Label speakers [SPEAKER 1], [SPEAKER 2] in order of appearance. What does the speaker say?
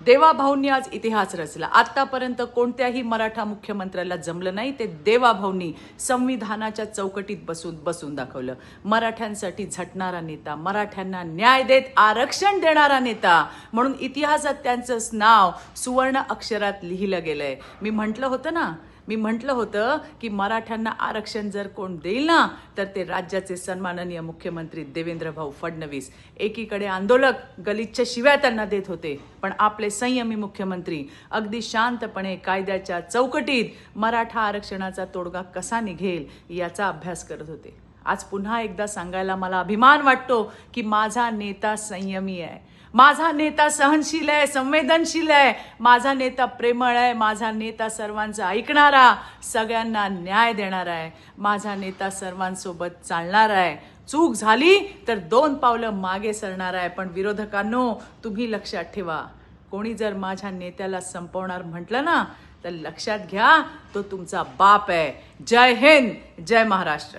[SPEAKER 1] देवाभाऊंनी आज इतिहास रचला. आतापर्यंत कोणत्याही मराठा मुख्यमंत्र्याला जमलं नाही ते देवाभाऊंनी संविधानाच्या चौकटीत बसून दाखवलं. मराठ्यांसाठी झटणारा नेता, मराठ्यांना न्याय देत आरक्षण देणारा नेता म्हणून इतिहासात त्यांचं नाव सुवर्ण अक्षरात लिहिलं गेलंय. मी म्हटलं होतं की मराठ्यांना आरक्षण जर कोण देईल ना तर ते राज्याचे सन्माननीय मुख्यमंत्री देवेंद्र भाऊ फडणवीस. एकीकडे आंदोलक गलिच्छ शिव्या त्यांना देत होते, पण आपले संयमी मुख्यमंत्री अगदी शांतपणे कायद्याच्या चौकटीत मराठा आरक्षणाचा तोडगा कसा निघेल याचा अभ्यास करत होते. आज पुन्हा एकदा सांगायला मला अभिमान वाटतो की माझा नेता संयमी आहे, माझा नेता सहनशील आहे, संवेदनशील आहे, माझा नेता प्रेमळ आहे, माझा नेता सर्वांचं ऐकणारा, सगळ्यांना न्याय देणारा आहे, माझा नेता सर्वांसोबत चालणारा आहे. चूक झाली तर 2 पावलं मागे सरणार आहे. पण विरोधकांनो, तुम्ही लक्षात ठेवा, कोणी जर माझ्या नेत्याला संपवणार म्हटलं ना तर लक्षात घ्या, तो तुमचा बाप आहे. जय हिंद, जय महाराष्ट्र.